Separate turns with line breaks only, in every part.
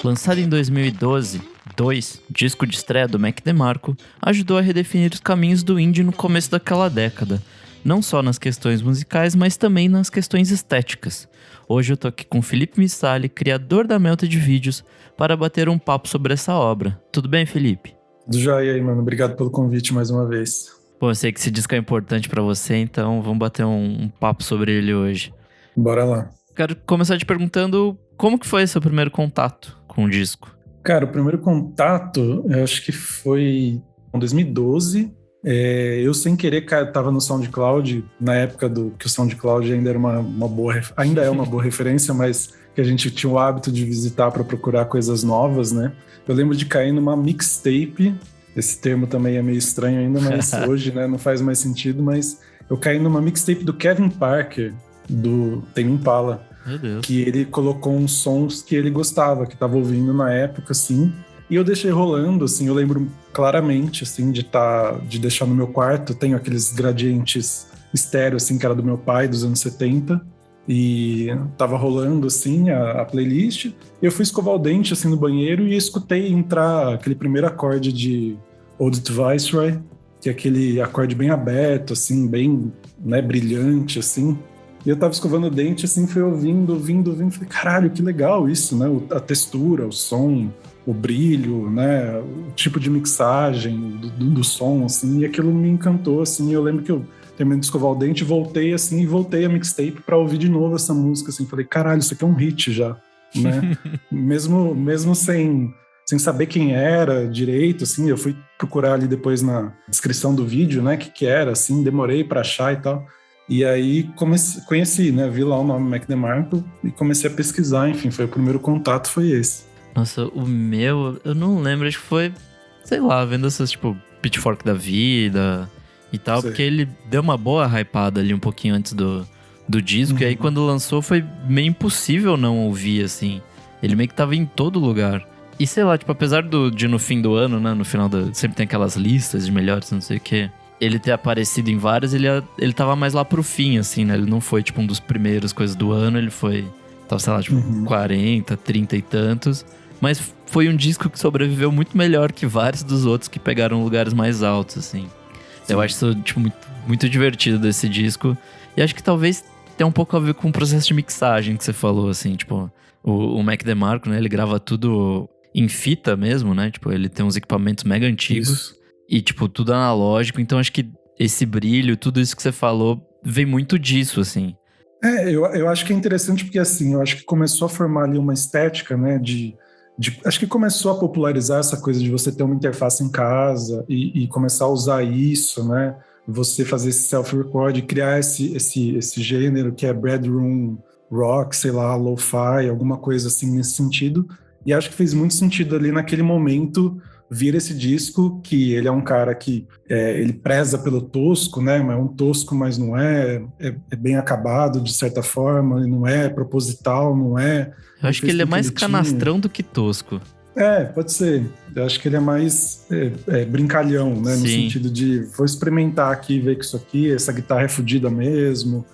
Lançado em 2012, 2, disco de estreia do Mac DeMarco, ajudou a redefinir os caminhos do indie no começo daquela década, não só nas questões musicais, mas também nas questões estéticas. Hoje eu tô aqui com Felipe Missali, criador da Melted Vídeos, para bater um papo sobre essa obra. Tudo bem, Felipe?
Do joia aí, mano. Obrigado pelo convite mais uma vez.
Pô, eu sei que esse disco é importante pra você, então vamos bater um papo sobre ele hoje.
Bora lá.
Quero começar te perguntando como que foi seu primeiro contato com o disco?
Cara, o primeiro contato, eu acho que foi em 2012. Eu, sem querer, tava no SoundCloud, na época que o SoundCloud ainda era uma boa, ainda é uma boa referência, mas que a gente tinha o hábito de visitar para procurar coisas novas, né? Eu lembro de cair numa mixtape. Esse termo também é meio estranho ainda, mas hoje, né, não faz mais sentido. Mas eu caí numa mixtape do Kevin Parker, do Tame Impala.
Meu Deus.
Que ele colocou uns sons que ele gostava, que tava ouvindo na época, assim. E eu deixei rolando, assim. Eu lembro claramente, assim, de deixar no meu quarto. Tenho aqueles gradientes estéreo, assim, que era do meu pai, dos anos 70. E tava rolando, assim, a playlist. Eu fui escovar o dente, assim, no banheiro e escutei entrar aquele primeiro acorde de Ode to Viceroy, que é aquele acorde bem aberto, assim, bem, né, brilhante, assim. E eu tava escovando o dente, assim, fui ouvindo, falei, caralho, que legal isso, né? A textura, o som, o brilho, né? O tipo de mixagem do som, assim, e aquilo me encantou, assim. Eu lembro que eu terminei de escovar o dente, voltei, assim, e voltei a mixtape pra ouvir de novo essa música, assim. Falei, caralho, isso aqui é um hit já, né? mesmo sem saber quem era direito, assim, eu fui procurar ali depois na descrição do vídeo, né, que era, assim, demorei pra achar e tal. E aí conheci, né? Vi lá o nome Mac DeMarco e comecei a pesquisar, enfim, foi o primeiro contato, foi esse.
Nossa, o meu, eu não lembro, acho que foi, sei lá, vendo essas, tipo, Pitchfork da vida e tal,
Sei.
porque ele deu uma boa hypada ali um pouquinho antes do disco, e aí quando lançou foi meio impossível não ouvir, assim. Ele meio que tava em todo lugar. E sei lá, tipo, apesar de no fim do ano, né, no final sempre tem aquelas listas de melhores, não sei o quê, ele ter aparecido em várias, ele tava mais lá pro fim, assim, né? Ele não foi, tipo, um dos primeiros coisas do ano, ele foi, tava, sei lá, tipo, 40, 30 e tantos. Mas foi um disco que sobreviveu muito melhor que vários dos outros que pegaram lugares mais altos, assim. Sim. Eu acho isso, tipo, muito, muito divertido desse disco. E acho que talvez tenha um pouco a ver com o processo de mixagem que você falou, assim, tipo, o Mac DeMarco, né? Ele grava tudo em fita mesmo, né? Tipo, ele tem uns equipamentos mega antigos. Isso. E, tipo, tudo analógico. Então, acho que esse brilho, tudo isso que você falou, vem muito disso, assim.
Eu acho que é interessante porque, assim, eu acho que começou a formar ali uma estética, né, acho que começou a popularizar essa coisa de você ter uma interface em casa e começar a usar isso, né, você fazer esse self-record, criar esse gênero que é bedroom rock, sei lá, lo-fi, alguma coisa assim nesse sentido. E acho que fez muito sentido ali naquele momento vir esse disco, que ele é um cara que ele preza pelo tosco, né? É um tosco, mas não é bem acabado de certa forma, não é proposital, não é...
Eu acho que ele é mais canastrão do que tosco.
Pode ser. Eu acho que ele é mais brincalhão, né? Sim. No sentido de, vou experimentar aqui, ver que isso aqui, essa guitarra é fodida mesmo,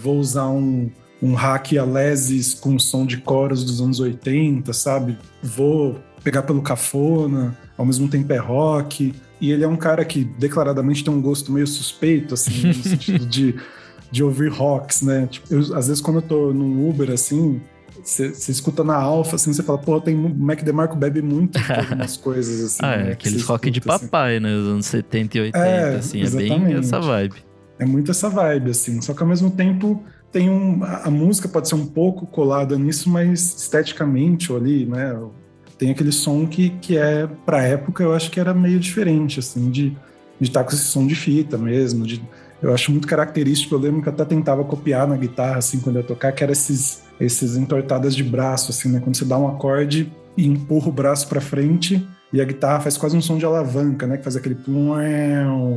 vou usar um hack Alesis com som de coros dos anos 80, sabe? Vou pegar pelo cafona, ao mesmo tempo é rock, e ele é um cara que declaradamente tem um gosto meio suspeito, assim, no sentido de ouvir rocks, né? Tipo, às vezes quando eu tô num Uber, assim, você escuta na Alfa, assim, você fala, pô, o Mac DeMarco bebe muito de algumas coisas, assim.
Né? Aqueles rock de papai, assim, né? Dos anos 70 e 80, assim, exatamente. É bem essa vibe.
É muito essa vibe, assim, só que ao mesmo tempo tem a música pode ser um pouco colada nisso, mas esteticamente ali, né? Tem aquele som que pra época, eu acho que era meio diferente, assim, de estar com esse som de fita mesmo. Eu acho muito característico, eu lembro que eu até tentava copiar na guitarra, assim, quando eu ia tocar, que era esses entortadas de braço, assim, né? Quando você dá um acorde e empurra o braço pra frente, e a guitarra faz quase um som de alavanca, né? Que faz aquele plum,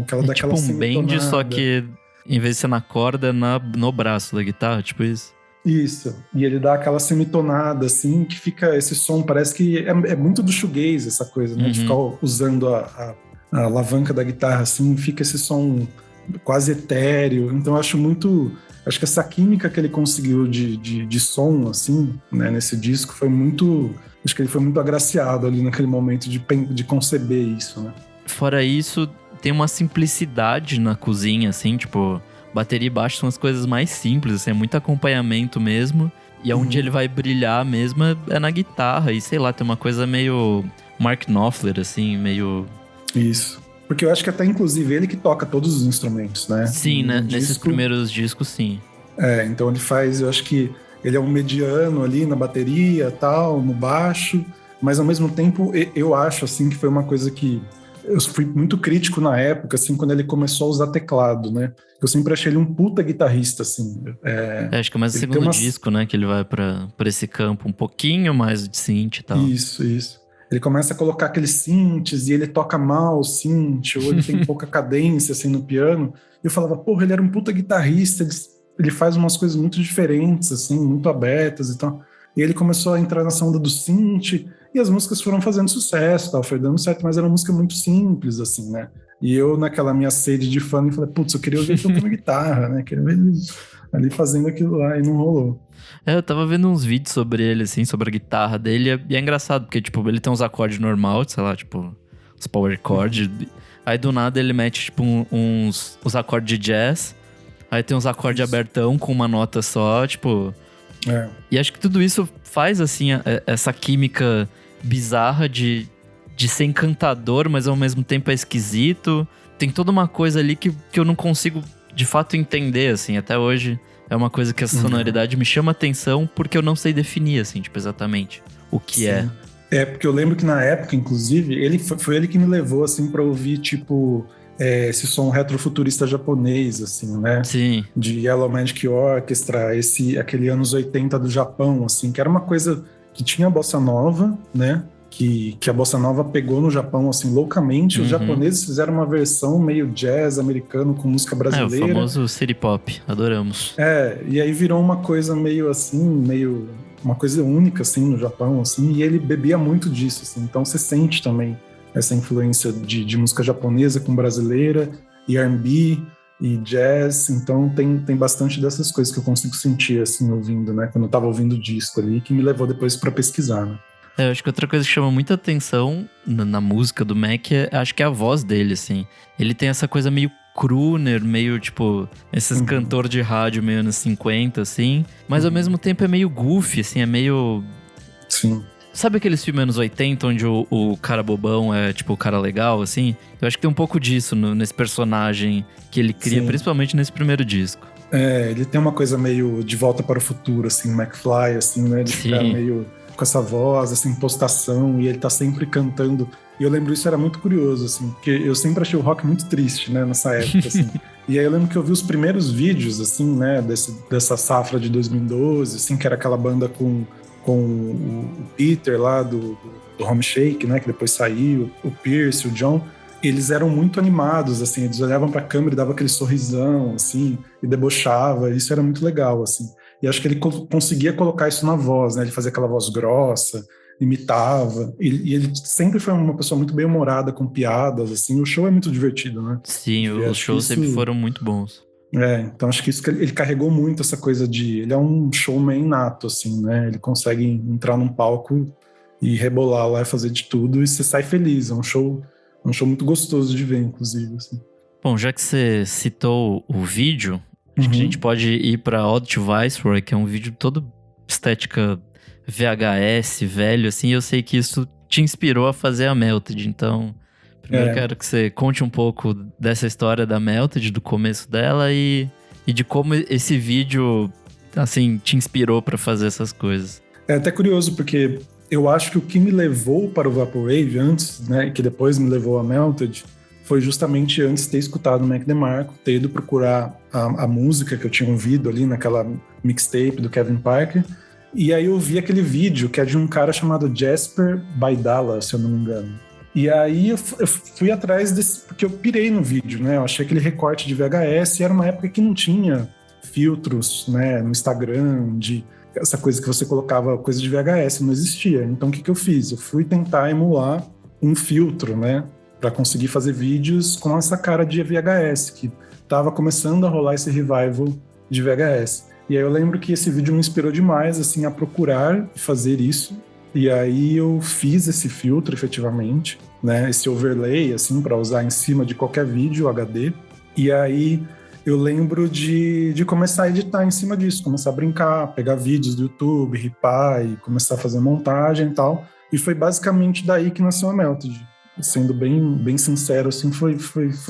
que ela dá aquela
tipo um bend, só que em vez de ser na corda, no braço da guitarra, tipo isso.
Isso, e ele dá aquela semitonada, assim, que fica esse som, parece que é muito do shoegaze essa coisa, né? De ficar usando a alavanca da guitarra, assim, fica esse som quase etéreo. Então eu acho que essa química que ele conseguiu de som, assim, né, nesse disco acho que ele foi muito agraciado ali naquele momento de conceber isso, né?
Fora isso, tem uma simplicidade na cozinha, assim, tipo, bateria e baixo são as coisas mais simples, assim, é muito acompanhamento mesmo. E onde ele vai brilhar mesmo é na guitarra. E sei lá, tem uma coisa meio Mark Knopfler, assim, meio...
Isso. Porque eu acho que até, inclusive, ele que toca todos os instrumentos, né?
Sim, né? Nesses primeiros discos, sim.
Então ele faz, eu acho que ele é um mediano ali na bateria, tal, no baixo. Mas, ao mesmo tempo, eu acho, assim, que foi uma coisa que... Eu fui muito crítico na época, assim, quando ele começou a usar teclado, né? Eu sempre achei ele um puta guitarrista, assim.
Acho que é mais o segundo disco, né? Que ele vai pra esse campo um pouquinho mais de synth e tal.
Isso. Ele começa a colocar aqueles synths e ele toca mal o synth, ou ele tem pouca cadência, assim, no piano. E eu falava, porra, ele era um puta guitarrista, ele faz umas coisas muito diferentes, assim, muito abertas e tal. E ele começou a entrar nessa onda do synth, e as músicas foram fazendo sucesso, tal, foi dando certo, mas era uma música muito simples, assim, né? E eu, naquela minha sede de fã, falei, putz, eu queria ouvir ele tocando guitarra, né? Queria ver ele ali fazendo aquilo lá, e não rolou.
Eu tava vendo uns vídeos sobre ele, assim, sobre a guitarra dele, e é engraçado, porque, tipo, ele tem uns acordes normal, sei lá, tipo, os power chords, aí do nada ele mete, tipo, uns acordes de jazz, aí tem uns acordes abertão com uma nota só, tipo... E acho que tudo isso faz, assim, essa química bizarra de ser encantador, mas ao mesmo tempo é esquisito. Tem toda uma coisa ali que eu não consigo, de fato, entender, assim. Até hoje é uma coisa que a sonoridade me chama atenção porque eu não sei definir, assim, tipo, exatamente o que é.
Porque eu lembro que na época, inclusive, foi ele que me levou, assim, pra ouvir, tipo... esse som retrofuturista japonês, assim, né?
Sim.
De Yellow Magic Orchestra, aquele anos 80 do Japão, assim, que era uma coisa que tinha bossa nova, né? Que a bossa nova pegou no Japão, assim, loucamente. Os japoneses fizeram uma versão meio jazz americano com música brasileira.
O famoso city pop, adoramos.
E aí virou uma coisa meio assim, uma coisa única, assim, no Japão, assim, e ele bebia muito disso, assim, então você sente também essa influência de música japonesa com brasileira, e R&B, e jazz, então tem bastante dessas coisas que eu consigo sentir, assim, ouvindo, né, quando eu tava ouvindo o disco ali, que me levou depois pra pesquisar, né.
Eu acho que outra coisa que chama muita atenção na música do Mac acho que é a voz dele, assim. Ele tem essa coisa meio crooner, meio, tipo, esses cantor de rádio meio anos 50, assim, mas ao mesmo tempo é meio goofy, assim, é meio...
Sim.
Sabe aqueles filmes anos 80 onde o cara bobão é, tipo, o cara legal, assim? Eu acho que tem um pouco disso nesse personagem que ele cria, principalmente nesse primeiro disco.
Ele tem uma coisa meio de volta para o futuro, assim, McFly, assim, né? De ficar meio com essa voz, essa impostação, e ele tá sempre cantando. E eu lembro, isso era muito curioso, assim, porque eu sempre achei o rock muito triste, né, nessa época, assim. E aí eu lembro que eu vi os primeiros vídeos, assim, né, dessa safra de 2012, assim, que era aquela banda com o Peter lá do Home Shake, né, que depois saiu, o Pierce, o John, eles eram muito animados, assim, eles olhavam pra câmera e davam aquele sorrisão, assim, e debochava, isso era muito legal, assim. E acho que ele conseguia colocar isso na voz, né, ele fazia aquela voz grossa, imitava, e ele sempre foi uma pessoa muito bem-humorada, com piadas, assim, o show é muito divertido, né?
Sim, os shows sempre foram muito bons.
Então acho que isso que ele carregou muito essa coisa ele é um showman nato, assim, né? Ele consegue entrar num palco e rebolar lá e fazer de tudo e você sai feliz. É um show muito gostoso de ver, inclusive, assim.
Bom, já que você citou o vídeo, acho que a gente pode ir pra Odd to Viceroy, que é um vídeo todo estética VHS, velho, assim, e eu sei que isso te inspirou a fazer a Melted, então... Primeiro quero que você conte um pouco dessa história da Melted, do começo dela e de como esse vídeo, assim, te inspirou pra fazer essas coisas.
É até curioso, porque eu acho que o que me levou para o Vaporwave antes, né, e que depois me levou a Melted, foi justamente antes de ter escutado o Mac DeMarco, ter ido procurar a música que eu tinha ouvido ali naquela mixtape do Kevin Parker, e aí eu vi aquele vídeo que é de um cara chamado Jasper Baidala, se eu não me engano. E aí eu fui atrás desse, porque eu pirei no vídeo, né? Eu achei aquele recorte de VHS, e era uma época que não tinha filtros, né, no Instagram, essa coisa que você colocava coisa de VHS, não existia. Então o que eu fiz? Eu fui tentar emular um filtro, né? para conseguir fazer vídeos com essa cara de VHS, que tava começando a rolar esse revival de VHS. E aí eu lembro que esse vídeo me inspirou demais, assim, a procurar fazer isso. E aí eu fiz esse filtro, efetivamente, né? Esse overlay, assim, para usar em cima de qualquer vídeo HD. E aí eu lembro de começar a editar em cima disso, começar a brincar, pegar vídeos do YouTube, ripar e começar a fazer montagem e tal. E foi basicamente daí que nasceu a Melted. Sendo bem sincero, assim, foi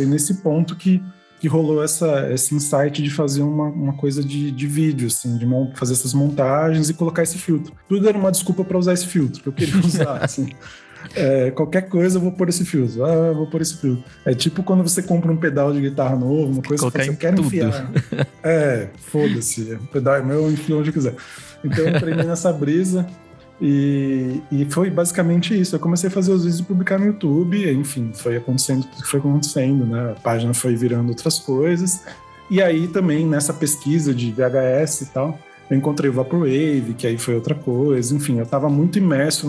nesse ponto que rolou esse insight de fazer uma coisa de vídeo, assim, de fazer essas montagens e colocar esse filtro. Tudo era uma desculpa para usar esse filtro, que eu queria usar, assim. Qualquer coisa eu vou pôr esse filtro. Eu vou pôr esse filtro. É tipo quando você compra um pedal de guitarra novo, uma coisa que você quer enfiar. Foda-se. O pedal é meu, eu enfio onde eu quiser. Então eu entrei nessa brisa e foi basicamente isso. Eu comecei a fazer os vídeos e publicar no YouTube, enfim, foi acontecendo tudo que foi acontecendo, né? A página foi virando outras coisas. E aí também, nessa pesquisa de VHS e tal, eu encontrei o Vaporwave, que aí foi outra coisa. Enfim, eu tava muito imerso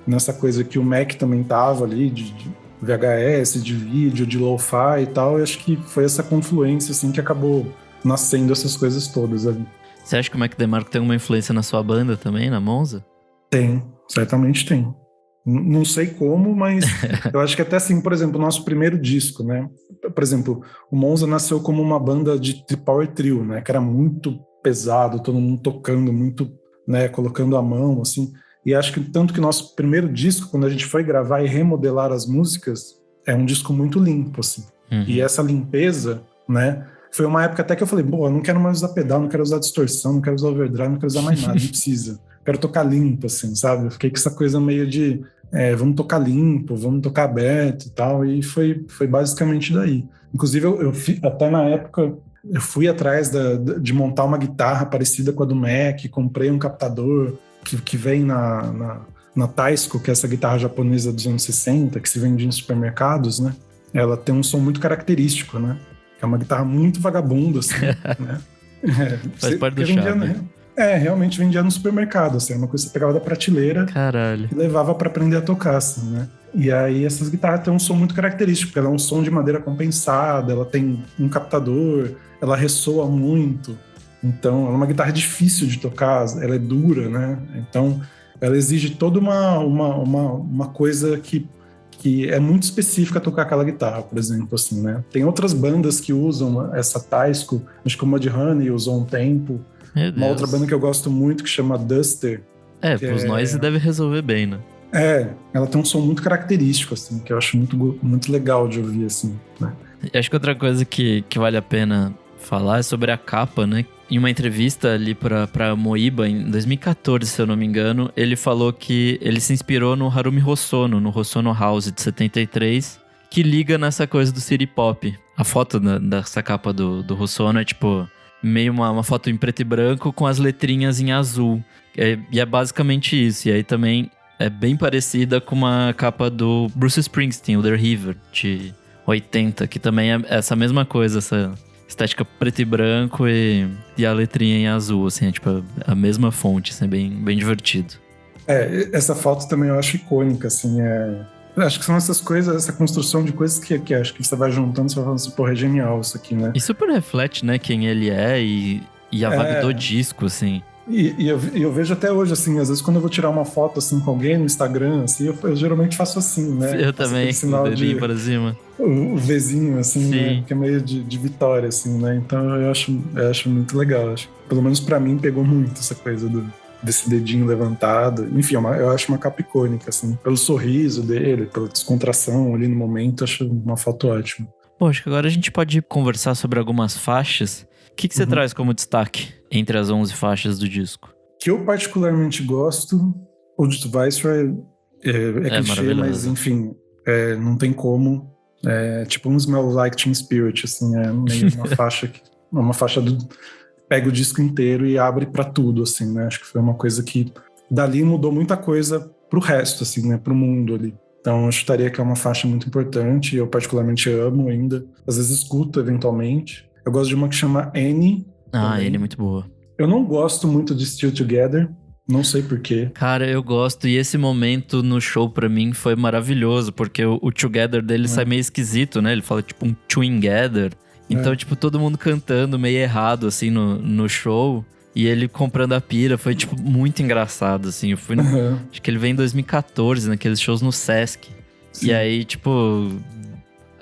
nessa coisa que o Mac também tava ali, de VHS, de vídeo, de lo-fi e tal, e acho que foi essa confluência, assim, que acabou nascendo essas coisas todas ali.
Você acha que o Mac DeMarco tem alguma influência na sua banda também, na Monza?
Tem, certamente tem. Não sei como, mas eu acho que até assim, por exemplo, o nosso primeiro disco, né? Por exemplo, o Monza nasceu como uma banda de power trio, né? Que era muito pesado, todo mundo tocando muito, né? Colocando a mão, assim. E acho que tanto que o nosso primeiro disco, quando a gente foi gravar e remodelar as músicas, é um disco muito limpo, assim.
Uhum.
E essa limpeza, né? Foi uma época até que eu falei, eu não quero mais usar pedal, não quero usar distorção, não quero usar overdrive, não quero usar mais nada, não precisa. Quero tocar limpo, assim, sabe? Eu fiquei com essa coisa meio de, vamos tocar limpo, vamos tocar aberto e tal, e foi basicamente daí. Inclusive, eu até na época, eu fui atrás de montar uma guitarra parecida com a do Mac, comprei um captador que vem na Taisco, que é essa guitarra japonesa dos anos 60, que se vende em supermercados, né? Ela tem um som muito característico, né? É uma guitarra muito vagabunda, assim, né?
Faz parte do charme.
Realmente vendia no supermercado, assim, uma coisa que você pegava da prateleira.
Caralho.
E levava para aprender a tocar, assim, né? E aí essas guitarras têm um som muito característico, porque ela é um som de madeira compensada, ela tem um captador, ela ressoa muito. Então, ela é uma guitarra difícil de tocar, ela é dura, né? Então, ela exige toda uma coisa que é muito específica a tocar aquela guitarra, por exemplo, assim, né? Tem outras bandas que usam essa Taisco, acho que o Mudhoney usou um tempo. Uma outra banda que eu gosto muito que chama Duster.
Os noise deve resolver bem, né?
Ela tem um som muito característico, assim, que eu acho muito legal de ouvir, assim, né?
E acho que outra coisa que vale a pena falar é sobre a capa, né? Em uma entrevista ali pra Moiba, em 2014, se eu não me engano, ele falou que ele se inspirou no Harumi Hosono, no Hosono House de 73, que liga nessa coisa do city pop. A foto dessa capa do Hosono é tipo meio uma foto em preto e branco com as letrinhas em azul. E é basicamente isso. E aí também é bem parecida com uma capa do Bruce Springsteen, o The River, de 80, que também é essa mesma coisa, essa estética preto e branco e a letrinha em azul, assim, é tipo a mesma fonte, assim, é bem divertido.
Essa foto também eu acho icônica, assim, acho que são essas coisas, essa construção de coisas que acho que você vai juntando, você vai falando assim, porra, é genial isso aqui, né?
E super reflete, né, quem ele é e a vibe do disco, assim.
E eu vejo até hoje, assim, às vezes quando eu vou tirar uma foto, assim, com alguém no Instagram, assim, eu geralmente faço assim, né?
Eu também, o dedinho para cima.
O Vzinho, assim, né? Que é meio de vitória, assim, né? Então eu acho muito legal. Pelo menos pra mim pegou muito essa coisa desse dedinho levantado. Enfim, eu acho uma capa icônica, assim. Pelo sorriso dele, pela descontração ali no momento, acho uma foto ótima.
Pô, acho que agora a gente pode conversar sobre algumas faixas. O que você traz como destaque entre as 11 faixas do disco?
Que eu particularmente gosto, o de Viceroy é clichê, mas enfim, não tem como. É tipo um Smell Like Teen Spirit, assim, é meio uma faixa pega o disco inteiro e abre pra tudo, assim, né? Acho que foi uma coisa que dali mudou muita coisa pro resto, assim, né? Pro mundo ali. Então eu chutaria que é uma faixa muito importante, eu particularmente amo ainda. Às vezes escuto eventualmente. Eu gosto de uma que chama Annie.
Annie é muito boa.
Eu não gosto muito de Still Together. Não sei porquê.
Cara, eu gosto. E esse momento no show pra mim foi maravilhoso, porque o Together dele sai meio esquisito, né? Ele fala tipo um Together. Então, tipo, todo mundo cantando meio errado, assim, no show. E ele comprando a pira. Foi, tipo, muito engraçado, assim. Eu fui acho que ele veio em 2014, naqueles shows no Sesc.
Sim.
E aí, tipo,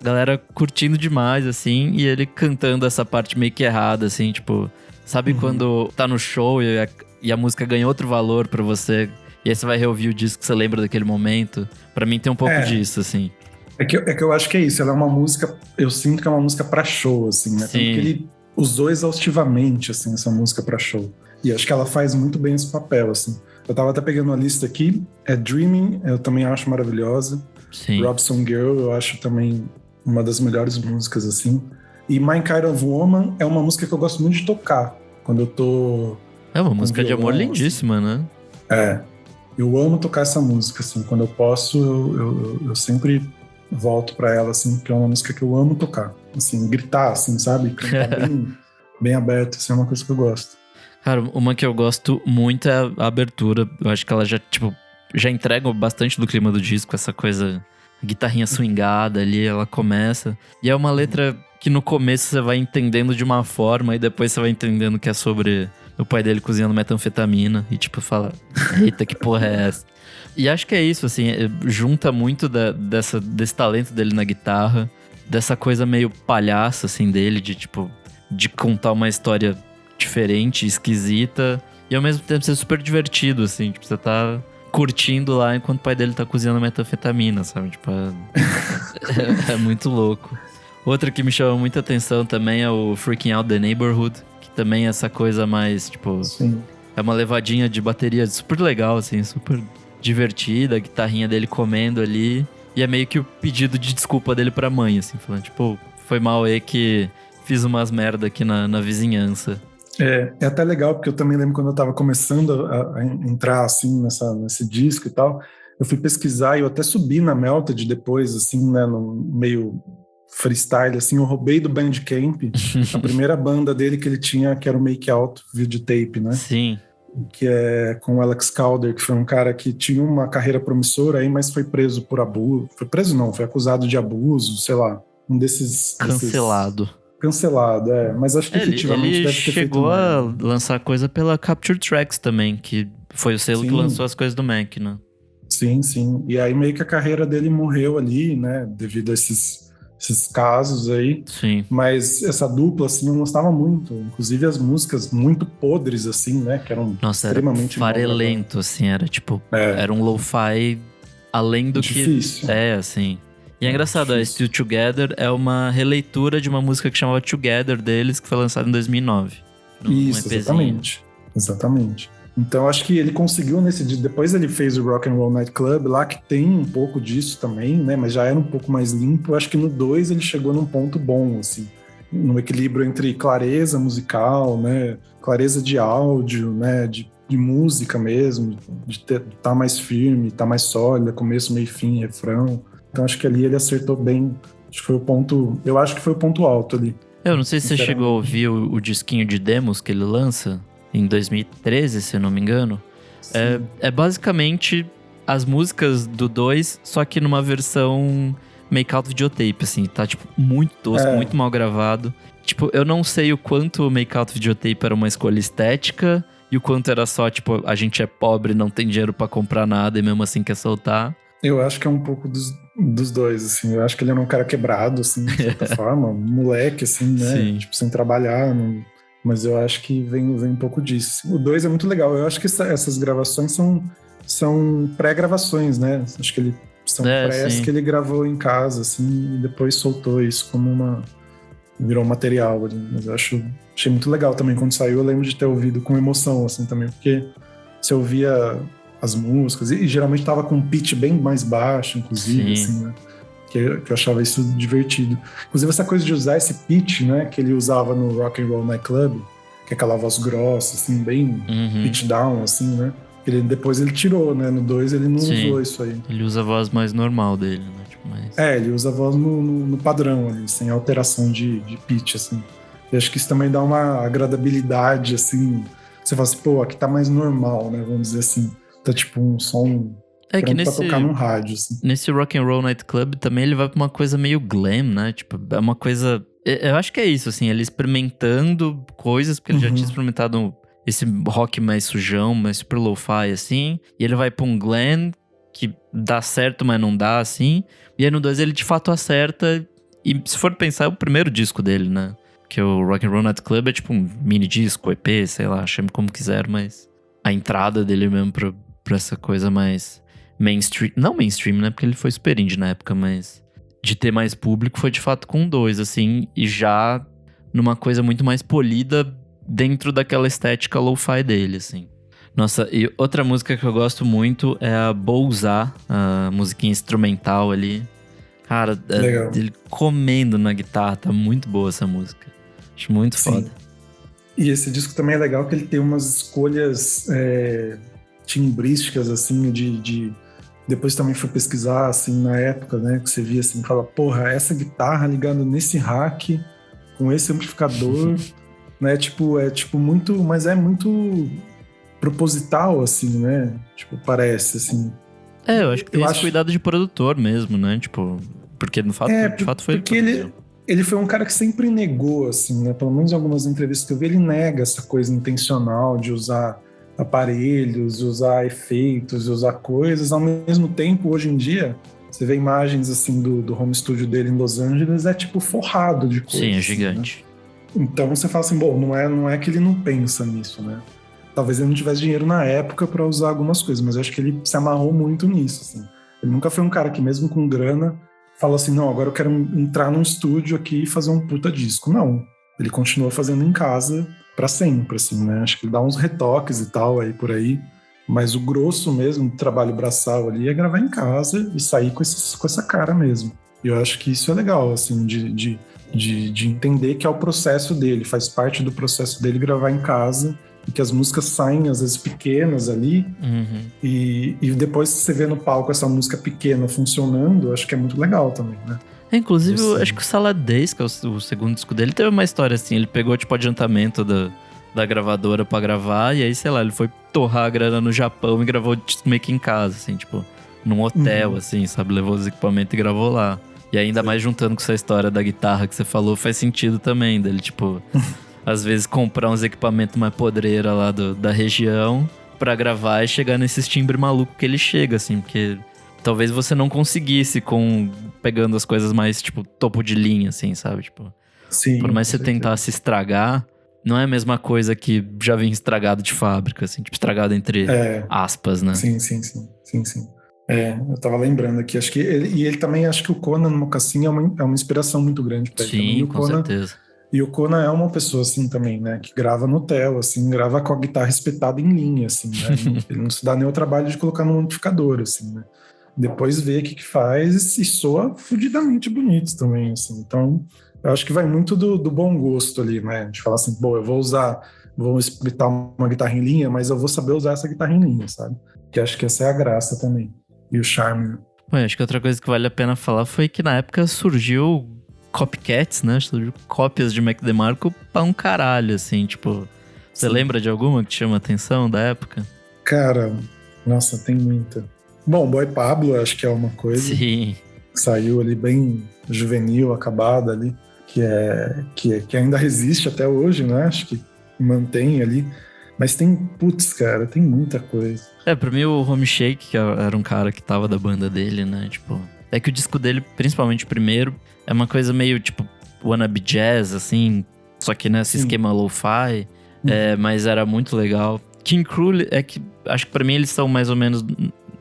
a galera curtindo demais, assim. E ele cantando essa parte meio que errada, assim, tipo... Sabe quando tá no show e a música ganha outro valor pra você? E aí você vai reouvir o disco que você lembra daquele momento? Pra mim tem um pouco disso, assim.
É que eu acho que é isso. Ela é uma música... Eu sinto que é uma música pra show, assim, né? Tanto que ele usou exaustivamente, assim, essa música pra show. E acho que ela faz muito bem esse papel, assim. Eu tava até pegando uma lista aqui. Dreaming, eu também acho maravilhosa.
Sim.
Robson Girl, eu acho também uma das melhores músicas, assim. E My Kind of Woman é uma música que eu gosto muito de tocar. Quando eu tô...
É uma música de amor lindíssima,
assim.
né?
Eu amo tocar essa música, assim. Quando eu posso, eu sempre volto pra ela, assim, porque é uma música que eu amo tocar. Assim, gritar, assim, sabe? Cantar bem aberto, assim, é uma coisa que eu gosto.
Cara, uma que eu gosto muito é a abertura. Eu acho que ela já, tipo, já entrega bastante do clima do disco, essa coisa... Guitarrinha swingada ali, ela começa. E é uma letra que no começo você vai entendendo de uma forma e depois você vai entendendo que é sobre o pai dele cozinhando metanfetamina. E tipo, fala, eita, que porra é essa? E acho que é isso, assim, junta muito desse talento dele na guitarra, dessa coisa meio palhaça, assim, dele, de tipo, de contar uma história diferente, esquisita, e ao mesmo tempo ser super divertido, assim, tipo, você tá curtindo lá enquanto o pai dele tá cozinhando metanfetamina, sabe? Tipo, é muito louco. Outra que me chama muita atenção também é o Freaking Out the Neighborhood, que também é essa coisa mais, tipo...
Sim.
É uma levadinha de bateria super legal, assim, super divertida, a guitarrinha dele comendo ali. E é meio que o pedido de desculpa dele pra mãe, assim, falando, tipo, foi mal aí que fiz umas merda aqui na vizinhança.
É até legal, porque eu também lembro quando eu tava começando a entrar, assim, nesse disco e tal, eu fui pesquisar e eu até subi na Melted depois, assim, né, no meio freestyle, assim, eu roubei do Bandcamp a primeira banda dele que ele tinha, que era o Make Out Videotape, né?
Sim.
Que é com o Alex Calder, que foi um cara que tinha uma carreira promissora aí, mas foi preso por abuso. Foi preso não, foi acusado de abuso, sei lá, um desses... Cancelado, mas acho que efetivamente
ele
deve ter feito
chegou a lançar coisa pela Capture Tracks também, que foi o selo que lançou as coisas do Mac, né?
Sim. E aí meio que a carreira dele morreu ali, né, devido a esses casos aí.
Sim.
Mas essa dupla, assim, eu gostava muito. Inclusive as músicas muito podres, assim, né, que eram extremamente...
Nossa, era farelento, assim, era tipo... Era um lo-fi além do
difícil.
Que... assim... E é engraçado, a Still Together é uma releitura de uma música que chamava Together deles, que foi lançada em 2009.
Isso, exatamente. Então acho que ele conseguiu nesse dia. Depois ele fez o Rock and Roll Night Club lá, que tem um pouco disso também, né? Mas já era um pouco mais limpo. Eu acho que no 2 ele chegou num ponto bom, assim. No equilíbrio entre clareza musical, né? Clareza de áudio, né? De música mesmo, de estar mais firme, estar mais sólida, começo, meio, fim, refrão. Então acho que ali ele acertou bem. Acho que foi o ponto... Eu acho que foi o ponto alto ali.
Eu não sei se você chegou a ouvir o disquinho de demos que ele lança em 2013, se eu não me engano. É basicamente as músicas do 2, só que numa versão make-out videotape, assim. Tá, tipo, muito tosco, muito mal gravado. Tipo, eu não sei o quanto o make-out videotape era uma escolha estética e o quanto era só, tipo, a gente é pobre, não tem dinheiro pra comprar nada e mesmo assim quer soltar.
Eu acho que é um pouco dos dois, assim. Eu acho que ele era um cara quebrado, assim, de certa forma. Um moleque, assim, né?
Sim.
Tipo, sem trabalhar. Mas eu acho que vem um pouco disso. O 2 é muito legal. Eu acho que essas gravações são pré-gravações, né? Acho que são prés que ele gravou em casa, assim, e depois soltou isso como virou um material ali. Mas eu achei muito legal também. Quando saiu, eu lembro de ter ouvido com emoção, assim, também. Porque você ouvia... as músicas, e geralmente tava com um pitch bem mais baixo, inclusive, assim, né? Que eu achava isso divertido. Inclusive, essa coisa de usar esse pitch, né? Que ele usava no Rock and Roll Night Club, que é aquela voz grossa, assim, bem pitch down, assim, né? Depois ele tirou, né? No 2 ele não usou isso aí.
Ele usa a voz mais normal dele, né? Tipo,
ele usa a voz no padrão ali, sem alteração de pitch, assim. Eu acho que isso também dá uma agradabilidade, assim... você fala assim, pô, aqui tá mais normal, né? Vamos dizer assim. Tá tipo um som
Que
pra tocar num rádio, assim.
Nesse Rock and Roll Night Club também ele vai pra uma coisa meio glam, né? Tipo, é uma coisa... Eu acho que é isso, assim, ele experimentando coisas, porque ele já tinha experimentado esse rock mais sujão, mais super lo-fi, assim. E ele vai pra um glam que dá certo, mas não dá, assim. E aí no 2 ele de fato acerta. E se for pensar, é o primeiro disco dele, né? Que é o Rock and Roll Night Club é tipo um mini disco, EP, sei lá, chame como quiser, mas a entrada dele mesmo pra essa coisa mais mainstream. Não mainstream, né? Porque ele foi super indie na época, mas de ter mais público foi de fato com 2, assim, e já numa coisa muito mais polida dentro daquela estética lo-fi dele, assim. Nossa, e outra música que eu gosto muito é a Bouzá, a musiquinha instrumental ali. Cara, ele comendo na guitarra, tá muito boa essa música. Acho muito foda.
E esse disco também é legal que ele tem umas escolhas timbrísticas, assim, de... Depois também fui pesquisar, assim, na época, né? Que você via, assim, fala, porra, essa guitarra ligando nesse rack, com esse amplificador, né? Tipo, é tipo muito... Mas é muito proposital, assim, né? Tipo, parece, assim.
Eu acho que tem esse cuidado de produtor mesmo, né? Tipo, porque de fato foi...
Porque ele foi um cara que sempre negou, assim, né? Pelo menos em algumas entrevistas que eu vi, ele nega essa coisa intencional de usar aparelhos, usar efeitos, usar coisas. Ao mesmo tempo, hoje em dia, você vê imagens, assim, do home studio dele em Los Angeles, é tipo forrado de coisas.
Sim, é gigante.
Assim, né? Então você fala assim, bom, não é que ele não pensa nisso, né? Talvez ele não tivesse dinheiro na época para usar algumas coisas, mas eu acho que ele se amarrou muito nisso, assim. Ele nunca foi um cara que, mesmo com grana, falou assim, não, agora eu quero entrar num estúdio aqui e fazer um puta disco. Não, ele continuou fazendo em casa para sempre, assim, né? Acho que ele dá uns retoques e tal aí por aí, mas o grosso mesmo do trabalho braçal ali é gravar em casa e sair com essa cara mesmo. E eu acho que isso é legal, assim, de entender que é o processo dele, faz parte do processo dele gravar em casa, e que as músicas saem, às vezes, pequenas ali, e depois você vê no palco essa música pequena funcionando, acho que é muito legal também, né?
Inclusive, eu acho que o Saladez, que é o segundo disco dele, teve uma história assim, ele pegou, tipo, adiantamento da gravadora pra gravar, e aí, sei lá, ele foi torrar a grana no Japão e gravou meio que em casa, assim, tipo, num hotel, assim, sabe? Levou os equipamentos e gravou lá. E ainda mais juntando com essa história da guitarra que você falou, faz sentido também, dele, tipo... às vezes comprar uns equipamentos mais podreira lá da região pra gravar e chegar nesses timbres malucos que ele chega, assim, porque talvez você não conseguisse pegando as coisas mais, tipo, topo de linha, assim, sabe? Tipo,
sim,
por mais que você tentasse estragar, não é a mesma coisa que já vem estragado de fábrica, assim, tipo, estragado entre aspas, né?
Sim. Eu tava lembrando aqui, acho que ele também, acho que o Conan Mocassin é uma inspiração muito grande pra ele.
Sim, com certeza.
E o Conan é uma pessoa assim também, né? Que grava no hotel, assim, grava com a guitarra espetada em linha, assim, né? Ele não se dá nem o trabalho de colocar no amplificador, assim, né? Depois vê o que faz e soa fudidamente bonito também, assim. Então, eu acho que vai muito do bom gosto ali, né? De falar assim, bom, eu vou espetar uma guitarra em linha, mas eu vou saber usar essa guitarra em linha, sabe? Que acho que essa é a graça também. E o charme.
Bom, acho que outra coisa que vale a pena falar foi que na época surgiu copycats, né? Cópias de Mac DeMarco pra um caralho, assim, tipo... Você lembra de alguma que te chama a atenção da época?
Cara, nossa, tem muita. Bom, Boy Pablo, acho que é uma coisa.
Sim.
Saiu ali bem juvenil, acabada ali, que ainda resiste até hoje, né? Acho que mantém ali. Mas tem, putz, cara, tem muita coisa.
Pra mim o Home Shake, que era um cara que tava da banda dele, né? Tipo... É que o disco dele, principalmente o primeiro, é uma coisa meio, tipo, wannabe jazz, assim. Só que nesse esquema lo-fi. Mas era muito legal. King Krul é que... Acho que pra mim eles são mais ou menos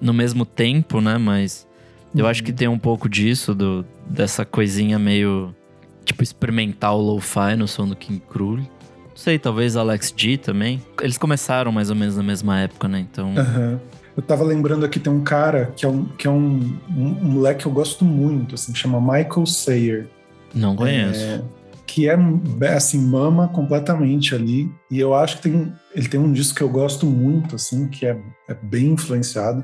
no mesmo tempo, né? Mas eu acho que tem um pouco disso, dessa coisinha meio... Tipo, experimental lo-fi no som do King Krul. Não sei, talvez Alex G também. Eles começaram mais ou menos na mesma época, né? Então...
Eu tava lembrando aqui, tem um cara que é um moleque que eu gosto muito, assim, chama Michael Sayer.
Não conheço.
Que é, assim, mama completamente ali. E eu acho que ele tem um disco que eu gosto muito, assim, que é bem influenciado.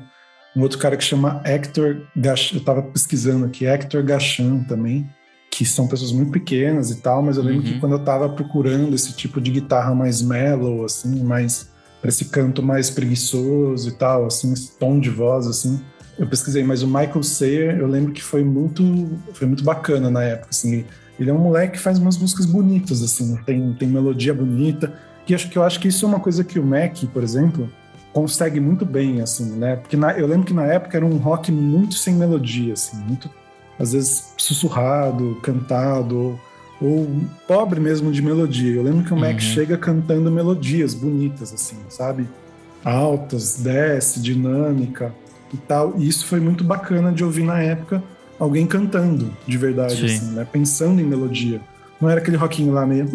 Um outro cara que chama Hector Gachan, eu tava pesquisando aqui, Hector Gachan também, que são pessoas muito pequenas e tal, mas eu lembro que quando eu tava procurando esse tipo de guitarra mais mellow, assim, mais para esse canto mais preguiçoso e tal, assim, esse tom de voz, assim. Eu pesquisei, mas o Michael Sayer, eu lembro que foi muito bacana na época, assim. Ele é um moleque que faz umas músicas bonitas, assim, tem melodia bonita. Eu acho que isso é uma coisa que o Mac, por exemplo, consegue muito bem, assim, né? Porque eu lembro que na época era um rock muito sem melodia, assim, muito, às vezes, sussurrado, cantado, ou pobre mesmo de melodia. Eu lembro que o Mac chega cantando melodias bonitas, assim, sabe? Altas, desce, dinâmica e tal. E isso foi muito bacana de ouvir na época alguém cantando, de verdade, assim, né? Pensando em melodia. Não era aquele rockinho lá meio...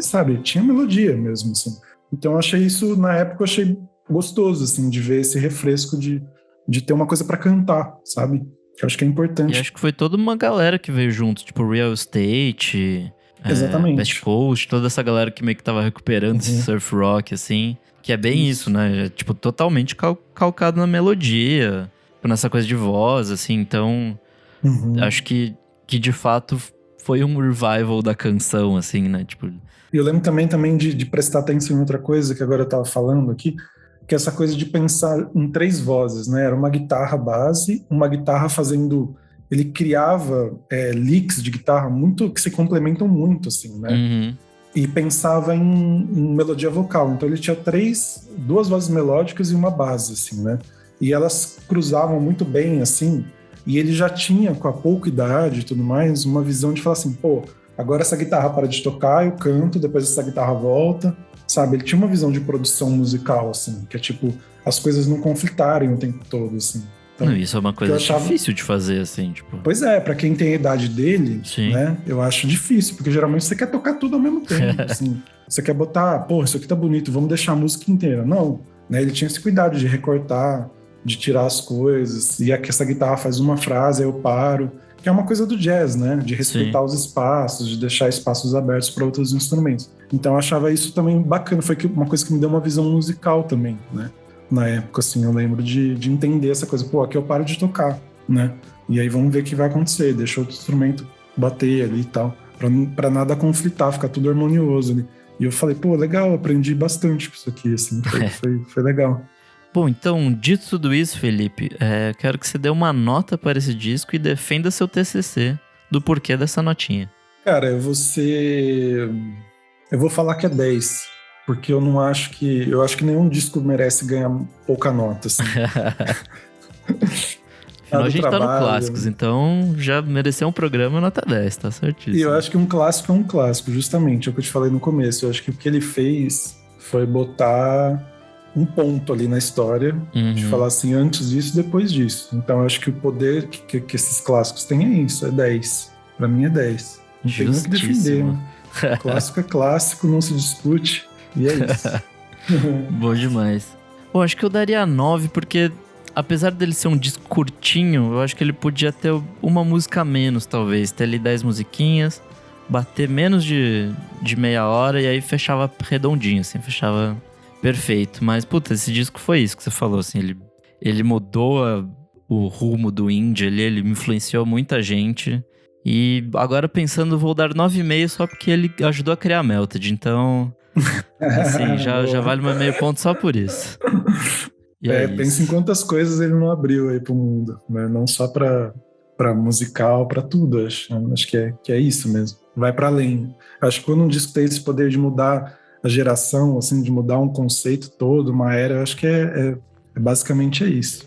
Sabe? Tinha melodia mesmo, assim. Então eu achei isso, na época, eu achei gostoso, assim, de ver esse refresco de ter uma coisa pra cantar, sabe? Eu acho que é importante.
E acho que foi toda uma galera que veio junto, tipo Real Estate, West Coast, toda essa galera que meio que tava recuperando esse surf rock, assim. Que é bem isso, né? É, tipo, totalmente calcado na melodia, nessa coisa de voz, assim. Então, acho que de fato foi um revival da canção, assim, né? Tipo...
Eu lembro também de prestar atenção em outra coisa que agora eu tava falando aqui, que é essa coisa de pensar em 3 vozes, né? Era uma guitarra base, uma guitarra fazendo... Ele criava licks de guitarra muito que se complementam muito, assim, né? E pensava em melodia vocal. Então ele tinha 2 vozes melódicas e uma base, assim, né? E elas cruzavam muito bem, assim. E ele já tinha, com a pouca idade e tudo mais, uma visão de falar assim, pô, agora essa guitarra para de tocar, eu canto, depois essa guitarra volta, sabe? Ele tinha uma visão de produção musical, assim, que é tipo, as coisas não conflitarem o tempo todo, assim.
Então, isso é uma coisa difícil de fazer, assim, tipo...
Pois é, pra quem tem a idade dele, né, eu acho difícil, porque geralmente você quer tocar tudo ao mesmo tempo, assim. Você quer botar, pô, isso aqui tá bonito, vamos deixar a música inteira. Não, né, ele tinha esse cuidado de recortar, de tirar as coisas, e aqui essa guitarra faz uma frase, aí eu paro, que é uma coisa do jazz, né, de respeitar os espaços, de deixar espaços abertos para outros instrumentos. Então eu achava isso também bacana, foi uma coisa que me deu uma visão musical também, né. Na época, assim, eu lembro de entender essa coisa. Pô, aqui eu paro de tocar, né? E aí vamos ver o que vai acontecer. Deixa outro instrumento bater ali e tal. Pra nada conflitar, ficar tudo harmonioso ali. E eu falei, pô, legal, aprendi bastante com isso aqui, assim. Foi legal.
Bom, então, dito tudo isso, Felipe, quero que você dê uma nota para esse disco e defenda seu TCC do porquê dessa notinha.
Cara, eu vou falar que é 10. Porque eu acho que nenhum disco merece ganhar pouca nota, assim.
Afinal, a gente tá no Clássicos, então já mereceu um programa nota 10, tá certíssimo.
E eu acho que um clássico é um clássico, justamente, é o que eu te falei no começo. Eu acho que o que ele fez foi botar um ponto ali na história, de falar assim, antes disso, depois disso. Então eu acho que o poder que esses clássicos têm é isso, é 10. Pra mim é 10. Não tem muito o que defender. Clássico é clássico, não se discute. E é isso.
Bom demais. Bom, acho que eu daria 9, porque apesar dele ser um disco curtinho, eu acho que ele podia ter uma música a menos, talvez. Ter ali 10 musiquinhas, bater menos de meia hora e aí fechava redondinho, assim, fechava perfeito. Mas, puta, esse disco foi isso que você falou, assim, ele mudou o rumo do indie ali, ele influenciou muita gente. E agora pensando, vou dar 9,5 só porque ele ajudou a criar a Melted, então... Assim, já vale meu meio ponto só por isso.
Pensa em quantas coisas ele não abriu aí pro mundo, né? Não só pra musical, pra tudo, acho que é isso mesmo. Vai pra além. Acho que quando um disco tem esse poder de mudar a geração, assim, de mudar um conceito todo, uma era, acho que basicamente é isso.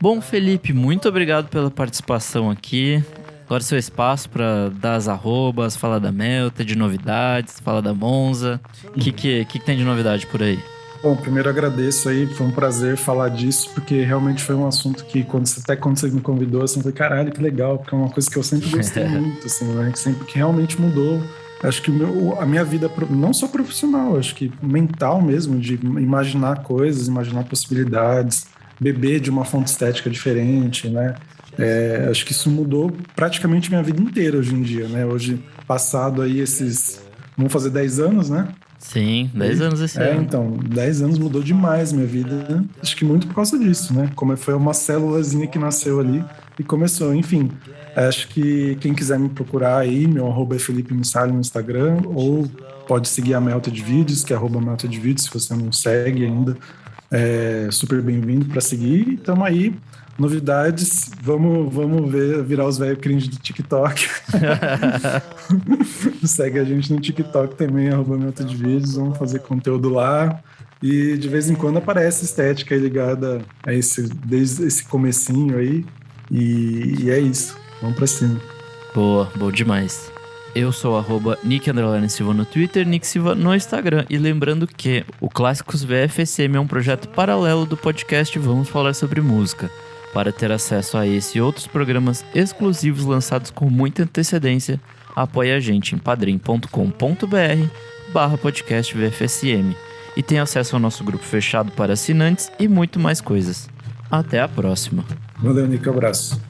Bom, Felipe, muito obrigado pela participação aqui. Agora é seu espaço para dar as arrobas, falar da Melted, de novidades, falar da Monza. O que tem de novidade por aí?
Bom, primeiro agradeço aí, foi um prazer falar disso, porque realmente foi um assunto que quando você me convidou, assim, foi caralho, que legal, porque é uma coisa que eu sempre gostei muito, assim, né, que realmente mudou. Acho que a minha vida, não só profissional, acho que mental mesmo, de imaginar coisas, imaginar possibilidades, beber de uma fonte estética diferente, né? Acho que isso mudou praticamente minha vida inteira hoje em dia, né? Hoje, passado aí vamos fazer 10 anos, né?
Sim, 10 anos esse ano.
Então, 10 anos mudou demais minha vida. Acho que muito por causa disso, né? Como foi uma célulazinha que nasceu ali e começou. Enfim, acho que quem quiser me procurar aí, meu @ é Felipe Missali no Instagram, ou pode seguir a Melted Videos, que é @Melted Videos, se você não segue ainda. É super bem-vindo para seguir. E tamo aí. Novidades, vamos virar os velhos cringe do TikTok. Segue a gente no TikTok também, @MeltedVideos, vamos fazer conteúdo lá. E de vez em quando aparece estética aí ligada a desde esse comecinho aí. E é isso, vamos pra cima.
Boa demais. Eu sou @Nick_Silva no Twitter, Nick Silva no Instagram. E lembrando que o Clássicos VFSM é um projeto paralelo do podcast Vamos Falar Sobre Música. Para ter acesso a esse e outros programas exclusivos lançados com muita antecedência, apoie a gente em padrim.com.br/podcast VFSM e tenha acesso ao nosso grupo fechado para assinantes e muito mais coisas. Até a próxima.
Valeu, Nick, abraço.